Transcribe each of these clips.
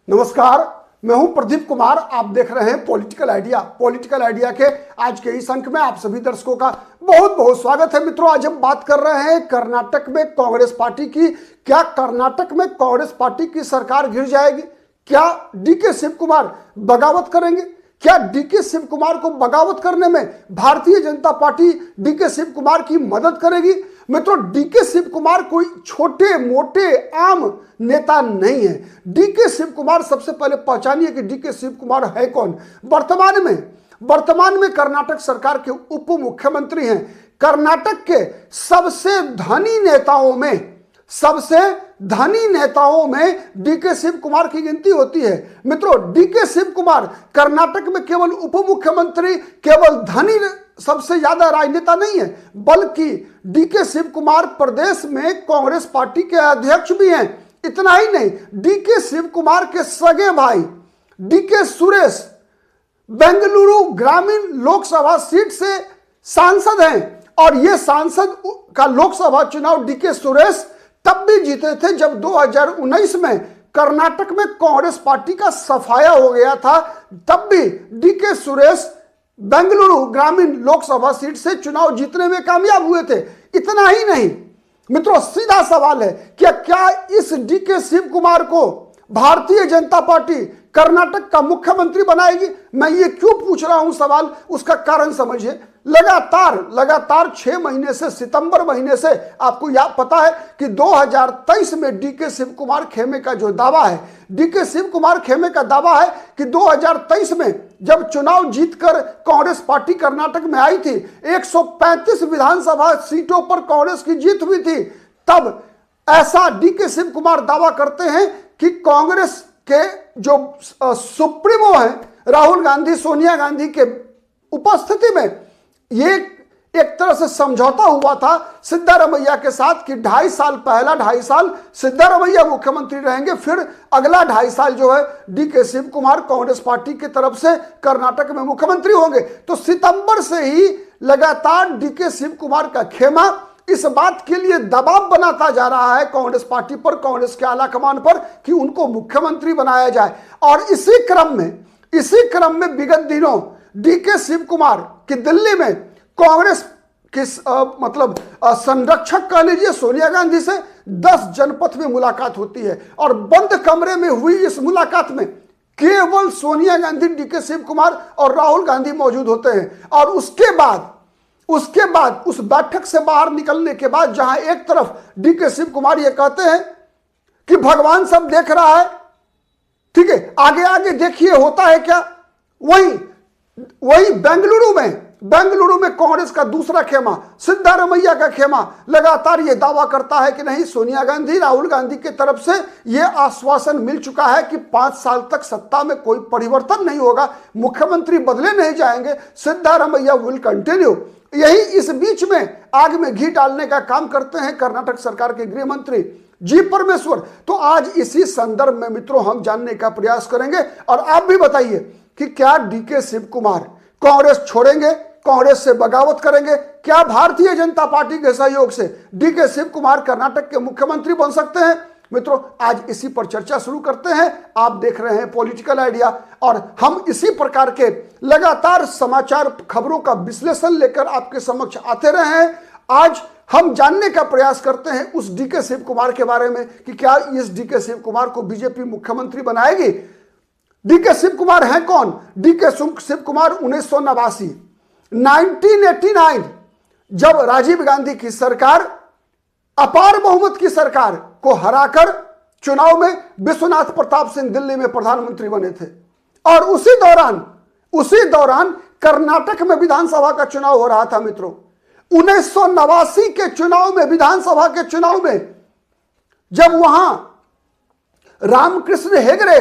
नमस्कार, मैं हूं प्रदीप कुमार। आप देख रहे हैं पॉलिटिकल आइडिया। पॉलिटिकल आइडिया के आज के इस अंक में आप सभी दर्शकों का बहुत बहुत स्वागत है। मित्रों, आज हम बात कर रहे हैं कर्नाटक में कांग्रेस पार्टी की। क्या कर्नाटक में कांग्रेस पार्टी की सरकार गिर जाएगी? क्या डीके शिव कुमार बगावत करेंगे? क्या डीके शिव कुमार को बगावत करने में भारतीय जनता पार्टी डीके शिव कुमार की मदद करेगी? मित्रों, डीके शिव कुमार कोई छोटे मोटे आम नेता नहीं है। डीके शिव कुमार, सबसे पहले पहचानिए कि डीके शिव कुमार है कौन। वर्तमान में कर्नाटक सरकार के उप मुख्यमंत्री हैं। कर्नाटक के सबसे धनी नेताओं में डीके शिव कुमार की गिनती होती है। मित्रों, डीके शिव कुमार कर्नाटक में केवल उप मुख्यमंत्री, केवल धनी सबसे ज्यादा राजनेता नहीं है, बल्कि डीके शिव कुमार प्रदेश में कांग्रेस पार्टी के अध्यक्ष भी हैं। इतना ही नहीं, डीके शिव कुमार के सगे भाई डीके सुरेश बेंगलुरु ग्रामीण लोकसभा सीट से सांसद हैं। और यह सांसद का लोकसभा चुनाव डीके सुरेश तब भी जीते थे जब 2019 में कर्नाटक में कांग्रेस पार्टी का सफाया हो गया था। तब भी डीके सुरेश बेंगलुरु ग्रामीण लोकसभा सीट से चुनाव जीतने में कामयाब हुए थे। इतना ही नहीं मित्रों, सीधा सवाल है कि क्या इस डीके शिव कुमार को भारतीय जनता पार्टी कर्नाटक का मुख्यमंत्री बनाएगी? मैं ये क्यों पूछ रहा हूं सवाल, उसका कारण समझिए। लगातार 6 महीने से, सितंबर महीने से आपको याद पता है कि 2023 में डीके शिव कुमार खेमे का जो दावा है, डीके शिव कुमार खेमे का दावा है कि 2023 में जब चुनाव जीतकर कांग्रेस पार्टी कर्नाटक में आई थी, 135 विधानसभा सीटों पर कांग्रेस की जीत हुई थी। तब ऐसा डीके शिव कुमार दावा करते हैं कि कांग्रेस के जो सुप्रीमो हैं राहुल गांधी, सोनिया गांधी के उपस्थिति में ये एक तरह से समझौता हुआ था सिद्धारमैया के साथ कि पहला 2.5 साल सिद्धारमैया मुख्यमंत्री रहेंगे, फिर अगला 2.5 साल जो है डीके शिव कुमार कांग्रेस पार्टी की तरफ से कर्नाटक में मुख्यमंत्री होंगे। तो सितंबर से ही लगातार डीके शिव कुमार का खेमा इस बात के लिए दबाव बनाता जा रहा है कांग्रेस पार्टी पर, कांग्रेस के आला कमान पर, कि उनको मुख्यमंत्री बनाया जाए। और इसी क्रम में विगत दिनों डीके शिव कुमार की दिल्ली में कांग्रेस के संरक्षक कह लीजिए सोनिया गांधी से 10 जनपथ में मुलाकात होती है। और बंद कमरे में हुई इस मुलाकात में केवल सोनिया गांधी, डीके शिव कुमार और राहुल गांधी मौजूद होते हैं। और उसके बाद उस बैठक से बाहर निकलने के बाद, जहां एक तरफ डीके शिव कुमार ये कहते हैं कि भगवान सब देख रहा है, ठीक है, आगे देखिए होता है क्या। वही बेंगलुरु में कांग्रेस का दूसरा खेमा, सिद्धारमैया का खेमा, लगातार यह दावा करता है कि नहीं, सोनिया गांधी, राहुल गांधी की तरफ से यह आश्वासन मिल चुका है कि 5 साल तक सत्ता में कोई परिवर्तन नहीं होगा, मुख्यमंत्री बदले नहीं जाएंगे, सिद्धारमैया विल कंटिन्यू। यही इस बीच में आग में घी डालने का काम करते हैं कर्नाटक सरकार के गृह मंत्री जी परमेश्वर। तो आज इसी संदर्भ में मित्रों हम जानने का प्रयास करेंगे। और आप भी बताइए कि क्या डीके शिव कुमार कांग्रेस छोड़ेंगे, कांग्रेस से बगावत करेंगे? क्या भारतीय जनता पार्टी के सहयोग से डीके शिव कुमार कर्नाटक के मुख्यमंत्री बन सकते हैं? मित्रों, आज इसी पर चर्चा शुरू करते हैं। आप देख रहे हैं पॉलिटिकल आइडिया और हम इसी प्रकार के लगातार समाचार खबरों का विश्लेषण लेकर आपके समक्ष आते रहे हैं। आज हम जानने का प्रयास करते हैं उस डीके शिव कुमार के बारे में कि क्या इस डीके शिव कुमार को बीजेपी मुख्यमंत्री बनाएगी। डीके शिव कुमार हैं कौन? डीके शिव कुमार 1989 जब राजीव गांधी की सरकार अपार बहुमत की सरकार को हराकर चुनाव में विश्वनाथ प्रताप सिंह दिल्ली में प्रधानमंत्री बने थे। और उसी दौरान कर्नाटक में विधानसभा का चुनाव हो रहा था। मित्रों, 1989 के चुनाव में, विधानसभा के चुनाव में, जब वहां रामकृष्ण हेगड़े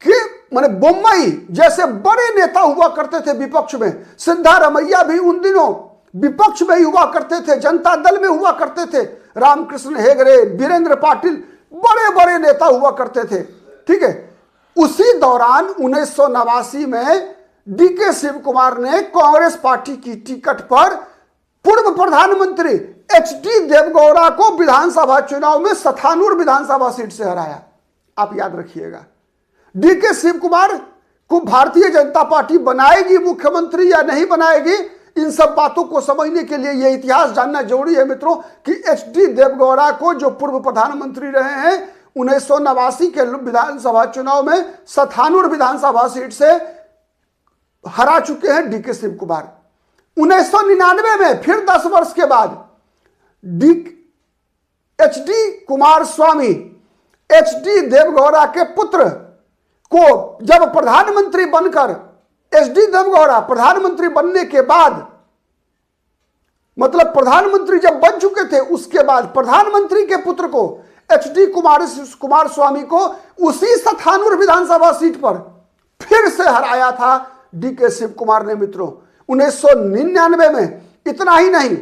के बोम्मई जैसे बड़े नेता हुआ करते थे विपक्ष में, सिद्धारमैया भी उन दिनों विपक्ष में ही हुआ करते थे, जनता दल में हुआ करते थे, रामकृष्ण हेगड़े, वीरेंद्र पाटिल बड़े नेता हुआ करते थे, ठीक है। उसी दौरान 1989 में डीके शिव कुमार ने कांग्रेस पार्टी की टिकट पर पूर्व प्रधानमंत्री एचडी देवगौड़ा को विधानसभा चुनाव में सथानूर विधानसभा सीट से हराया। आप याद रखिएगा। डीके शिव कुमार को भारतीय जनता पार्टी बनाएगी मुख्यमंत्री या नहीं बनाएगी, इन सब बातों को समझने के लिए यह इतिहास जानना जरूरी है मित्रों कि एचडी देवगौड़ा को, जो पूर्व प्रधानमंत्री रहे हैं, 1989 के विधानसभा चुनाव में सथानुर विधानसभा सीट से हरा चुके हैं डीके शिव कुमार। 1999 में फिर 10 वर्ष के बाद एचडी कुमार स्वामी, एचडी देवगौड़ा के पुत्र को जब प्रधानमंत्री बनकर, एचडी देवगौड़ा प्रधानमंत्री बनने के बाद, मतलब प्रधानमंत्री जब बन चुके थे उसके बाद प्रधानमंत्री के पुत्र को, एचडी कुमार स्वामी को उसी सथानुर विधानसभा सीट पर फिर से हराया था डीके शिव कुमार ने मित्रों 1999 में। इतना ही नहीं,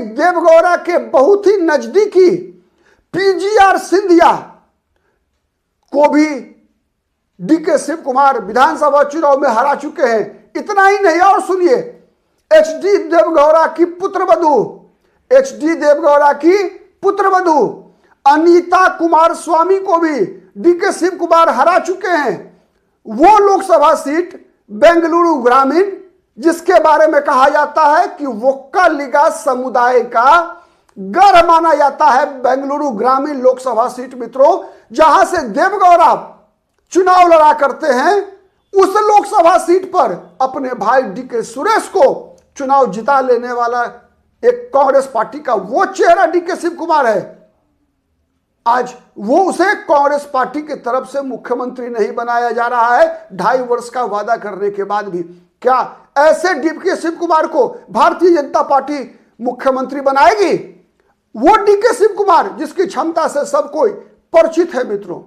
देवगौड़ा के बहुत ही नजदीकी पीजीआर सिंधिया को भी डीके शिव कुमार विधानसभा चुनाव में हरा चुके हैं। इतना ही नहीं, और सुनिए, एचडी देवगौड़ा की पुत्रवधू अनीता कुमार स्वामी को भी डीके शिव कुमार हरा चुके हैं। वो लोकसभा सीट बेंगलुरु ग्रामीण, जिसके बारे में कहा जाता है कि वोक्कालिगा समुदाय का गढ़ माना जाता है, बेंगलुरु ग्रामीण लोकसभा सीट मित्रों, जहां से देवगौड़ा चुनाव लड़ा करते हैं, उस लोकसभा सीट पर अपने भाई डीके सुरेश को चुनाव जिता लेने वाला एक कांग्रेस पार्टी का वो चेहरा डीके शिव कुमार है। आज वो उसे कांग्रेस पार्टी की तरफ से मुख्यमंत्री नहीं बनाया जा रहा है 2.5 वर्ष का वादा करने के बाद भी। क्या ऐसे डीके शिव कुमार को भारतीय जनता पार्टी मुख्यमंत्री बनाएगी? वो डीके शिव कुमार जिसकी क्षमता से सब कोई परिचित है मित्रों,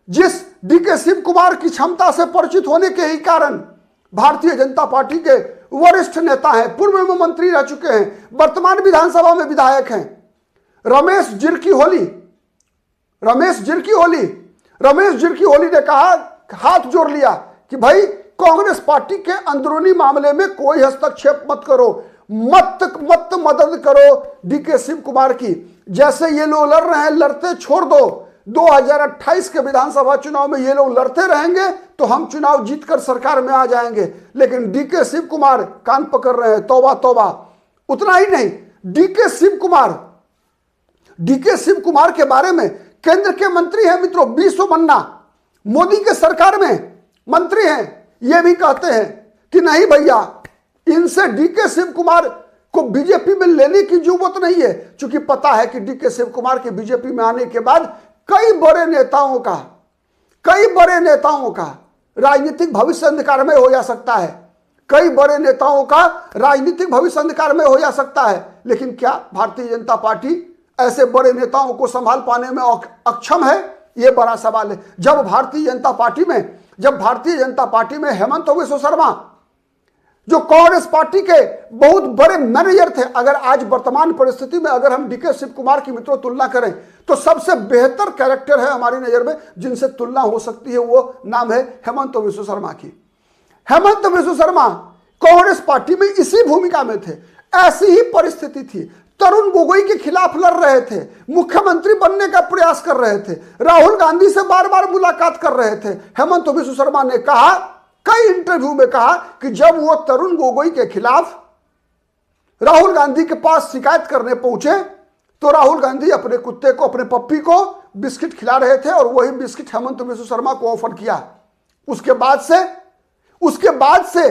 जिस डीके शिव कुमार की क्षमता से परिचित होने के ही कारण भारतीय जनता पार्टी के वरिष्ठ नेता हैं, पूर्व में मंत्री रह चुके हैं, वर्तमान विधानसभा में विधायक हैं, रमेश जिरकी होली ने कहा, हाथ जोड़ लिया कि भाई कांग्रेस पार्टी के अंदरूनी मामले में कोई हस्तक्षेप मत करो, मत मदद करो डीके शिव कुमार की। जैसे ये लोग लड़ रहे हैं, लड़ते छोड़ दो। 2028 के विधानसभा चुनाव में ये लोग लड़ते रहेंगे तो हम चुनाव जीतकर सरकार में आ जाएंगे, लेकिन डीके शिव कुमार कान पकड़ रहे हैं, तौबा तौबा। उतना ही नहीं, डीके शिव कुमार के बारे में केंद्र के मंत्री हैं मित्रों बी सोमन्ना, मोदी के सरकार में मंत्री हैं, ये भी कहते हैं कि नहीं भैया, इनसे डीके शिव कुमार को बीजेपी में लेने की जरूरत नहीं है, क्योंकि पता है कि डीके शिव कुमार के बीजेपी में आने के बाद कई बड़े नेताओं का राजनीतिक भविष्य अंधकारमय हो जा सकता है। लेकिन क्या भारतीय जनता पार्टी ऐसे बड़े नेताओं को संभाल पाने में अक्षम है? यह बड़ा सवाल है। जब भारतीय जनता पार्टी में हेमंत बिस्वा शर्मा, जो कांग्रेस पार्टी के बहुत बड़े मैनेजर थे, अगर आज वर्तमान परिस्थिति में अगर हम डीके शिव कुमार की मित्रों तुलना करें तो सबसे बेहतर कैरेक्टर है हमारी नजर में जिनसे तुलना हो सकती है, वो नाम है हेमंत बिस्वा शर्मा की। हेमंत बिस्वा शर्मा कांग्रेस पार्टी में इसी भूमिका में थे, ऐसी ही परिस्थिति थी, तरुण गोगोई के खिलाफ लड़ रहे थे, मुख्यमंत्री बनने का प्रयास कर रहे थे, राहुल गांधी से बार बार मुलाकात कर रहे थे। हेमंत बिस्वा शर्मा ने कहा, कई इंटरव्यू में कहा कि जब वो तरुण गोगोई के खिलाफ राहुल गांधी के पास शिकायत करने पहुंचे तो राहुल गांधी अपने कुत्ते को, अपने पप्पी को बिस्किट खिला रहे थे और वही बिस्किट हेमंत बिस्वा शर्मा को ऑफर किया। उसके बाद से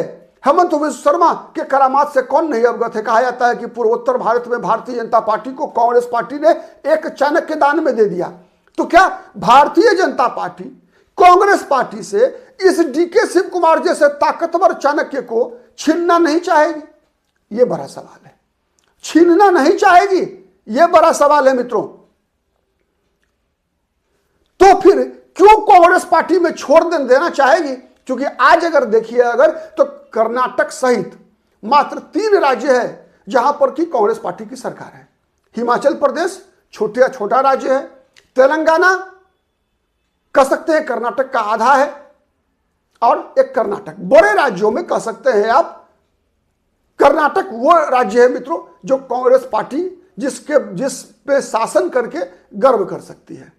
हेमंत बिस्वा शर्मा के करामात से कौन नहीं अवगत है। कहा जाता है कि पूर्वोत्तर भारत में भारतीय जनता पार्टी को कांग्रेस पार्टी ने एक चाणक्य दान में दे दिया। तो क्या भारतीय जनता पार्टी कांग्रेस पार्टी से इस डीके शिव कुमार जैसे ताकतवर चाणक्य को छीनना नहीं चाहेगी? यह बड़ा सवाल है। छीनना नहीं चाहेगी, यह बड़ा सवाल है मित्रों। तो फिर क्यों कांग्रेस पार्टी में छोड़ देना चाहेगी? क्योंकि आज अगर देखिए तो कर्नाटक सहित मात्र 3 राज्य है जहां पर की कांग्रेस पार्टी की सरकार है। हिमाचल प्रदेश छोटा राज्य है, तेलंगाना कह सकते हैं कर्नाटक का आधा है, और एक कर्नाटक। बड़े राज्यों में कह सकते हैं आप कर्नाटक वो राज्य है मित्रों जो कांग्रेस पार्टी जिस पे शासन करके गर्व कर सकती है।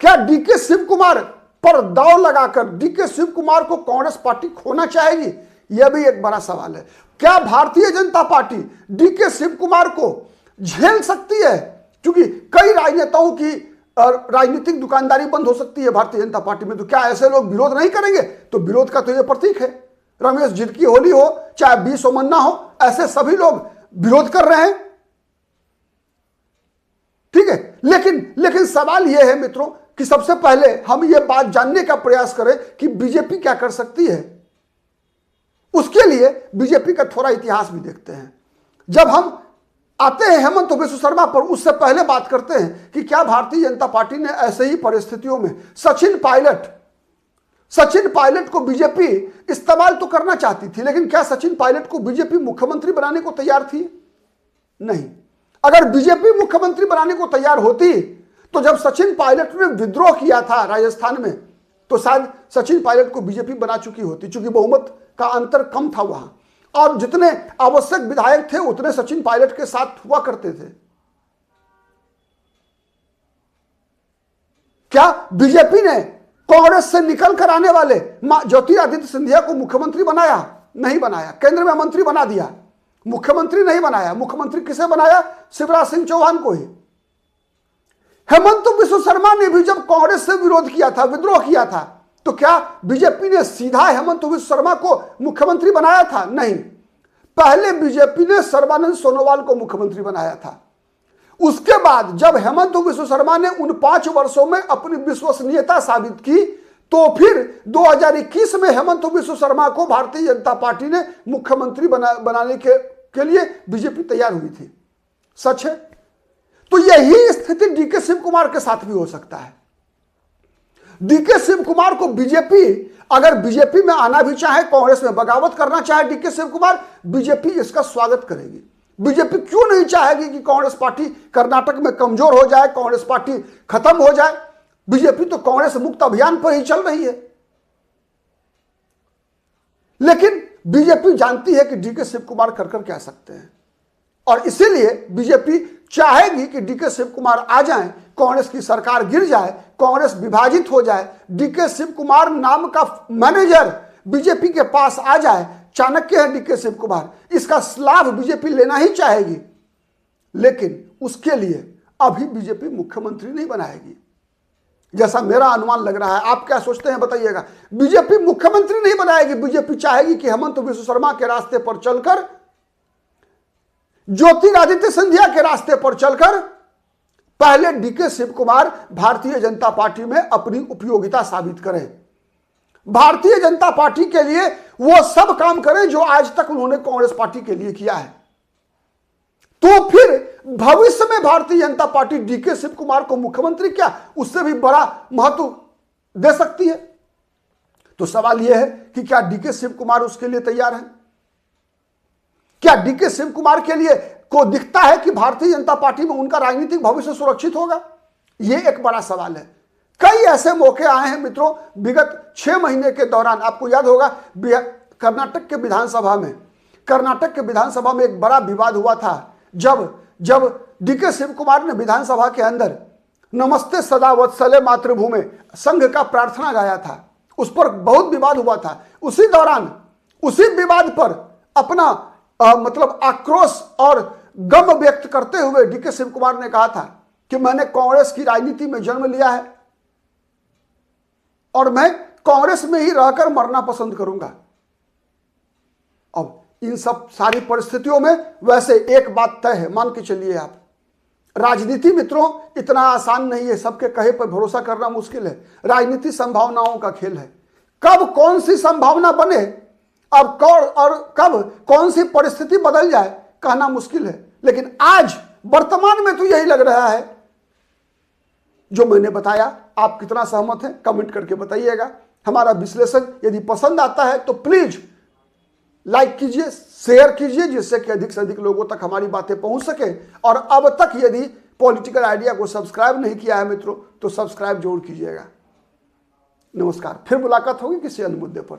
क्या डीके शिव कुमार पर दांव लगाकर डीके शिव कुमार को कांग्रेस पार्टी खोना चाहेगी? यह भी एक बड़ा सवाल है। क्या भारतीय जनता पार्टी डीके शिव कुमार को झेल सकती है? क्योंकि कई राजनेताओं की राजनीतिक दुकानदारी बंद हो सकती है भारतीय जनता पार्टी में, तो क्या ऐसे लोग विरोध नहीं करेंगे? तो विरोध का तो यह प्रतीक है, रमेश जिरकी होली हो चाहे बी सोमन्ना हो, ऐसे सभी लोग विरोध कर रहे हैं। ठीक है, लेकिन सवाल यह है मित्रों कि सबसे पहले हम यह बात जानने का प्रयास करें कि बीजेपी क्या कर सकती है। उसके लिए बीजेपी का थोड़ा इतिहास भी देखते हैं। जब हम आते हैं हेमंत बिश्व शर्मा पर, उससे पहले बात करते हैं कि क्या भारतीय जनता पार्टी ने ऐसे ही परिस्थितियों में सचिन पायलट को बीजेपी इस्तेमाल तो करना चाहती थी, लेकिन क्या सचिन पायलट को बीजेपी मुख्यमंत्री बनाने को तैयार थी? नहीं। अगर बीजेपी मुख्यमंत्री बनाने को तैयार होती तो जब सचिन पायलट ने विद्रोह किया था राजस्थान में, तो शायद सचिन पायलट को बीजेपी बना चुकी होती, क्योंकि बहुमत का अंतर कम था वहां, और जितने आवश्यक विधायक थे उतने सचिन पायलट के साथ हुआ करते थे। क्या बीजेपी ने कांग्रेस से निकल कर आने वाले ज्योतिरादित्य सिंधिया को मुख्यमंत्री बनाया? नहीं बनाया। केंद्र में मंत्री बना दिया, मुख्यमंत्री नहीं बनाया। मुख्यमंत्री किसे बनाया? शिवराज सिंह चौहान को ही। हेमंत बिश्व शर्मा ने भी जब कांग्रेस से विरोध किया था, विद्रोह किया था, तो क्या बीजेपी ने सीधा हेमंत बिश्व शर्मा को मुख्यमंत्री बनाया था? नहीं। पहले बीजेपी ने सर्बानंद सोनोवाल को मुख्यमंत्री बनाया था। उसके बाद जब हेमंत बिश्व शर्मा ने उन 5 वर्षों में अपनी विश्वसनीयता साबित की, तो फिर 2021 में हेमंत बिश्व शर्मा को भारतीय जनता पार्टी ने मुख्यमंत्री बनाने के लिए बीजेपी तैयार हुई थी। सच है। तो यही स्थिति डीके शिव कुमार के साथ भी हो सकता है। डीके शिव कुमार को बीजेपी, अगर बीजेपी में आना भी चाहे, कांग्रेस में बगावत करना चाहे डीके शिव कुमार, बीजेपी इसका स्वागत करेगी। बीजेपी क्यों नहीं चाहेगी कि कांग्रेस पार्टी कर्नाटक में कमजोर हो जाए, कांग्रेस पार्टी खत्म हो जाए? बीजेपी तो कांग्रेस मुक्त अभियान पर ही चल रही है। लेकिन बीजेपी जानती है कि डीके शिव कुमार कर कह सकते हैं, और इसीलिए बीजेपी चाहेगी कि डीके शिव कुमार आ जाएं, कांग्रेस की सरकार गिर जाए, कांग्रेस विभाजित हो जाए, डीके शिव कुमार नाम का मैनेजर बीजेपी के पास आ जाए। चाणक्य है डीके शिव कुमार, इसका लाभ बीजेपी लेना ही चाहेगी, लेकिन उसके लिए अभी बीजेपी मुख्यमंत्री नहीं बनाएगी, जैसा मेरा अनुमान लग रहा है। आप क्या सोचते हैं बताइएगा? बीजेपी मुख्यमंत्री नहीं बनाएगी। बीजेपी चाहेगी कि हेमंत बिश्व शर्मा के रास्ते पर चलकर, ज्योतिरादित्य सिंधिया के रास्ते पर चलकर पहले डीके शिव कुमार भारतीय जनता पार्टी में अपनी उपयोगिता साबित करें, भारतीय जनता पार्टी के लिए वो सब काम करें जो आज तक उन्होंने कांग्रेस पार्टी के लिए किया है। तो फिर भविष्य में भारतीय जनता पार्टी डीके शिव कुमार को मुख्यमंत्री क्या, उससे भी बड़ा महत्व दे सकती है। तो सवाल यह है कि क्या डीके शिव कुमार उसके लिए तैयार है? क्या डीके शिव कुमार के लिए को दिखता है कि भारतीय जनता पार्टी में उनका राजनीतिक भविष्य सुरक्षित होगा? यह एक बड़ा सवाल है। कई ऐसे मौके आए हैं मित्रों विगत 6 महीने के दौरान। आपको याद होगा कर्नाटक के विधानसभा में एक बड़ा विवाद हुआ था, जब डीके शिव कुमार ने विधानसभा के अंदर नमस्ते सदा वत्सले मातृभूमि संघ का प्रार्थना गाया था। उस पर बहुत विवाद हुआ था। उसी दौरान उसी विवाद पर अपना मतलब आक्रोश और गम व्यक्त करते हुए डीके शिव कुमार ने कहा था कि मैंने कांग्रेस की राजनीति में जन्म लिया है और मैं कांग्रेस में ही रहकर मरना पसंद करूंगा। अब इन सब सारी परिस्थितियों में वैसे एक बात तय है, मान के चलिए आप, राजनीति मित्रों इतना आसान नहीं है, सबके कहे पर भरोसा करना मुश्किल है। राजनीति संभावनाओं का खेल है। कब कौन सी संभावना बने और कब कौन सी परिस्थिति बदल जाए कहना मुश्किल है। लेकिन आज वर्तमान में तो यही लग रहा है जो मैंने बताया। आप कितना सहमत हैं कमेंट करके बताइएगा। हमारा विश्लेषण यदि पसंद आता है तो प्लीज लाइक कीजिए, शेयर कीजिए, जिससे कि अधिक से अधिक लोगों तक हमारी बातें पहुंच सके। और अब तक यदि पॉलिटिकल आइडिया को सब्सक्राइब नहीं किया है मित्रों तो सब्सक्राइब जरूर कीजिएगा। नमस्कार, फिर मुलाकात होगी किसी अन्य मुद्दे पर।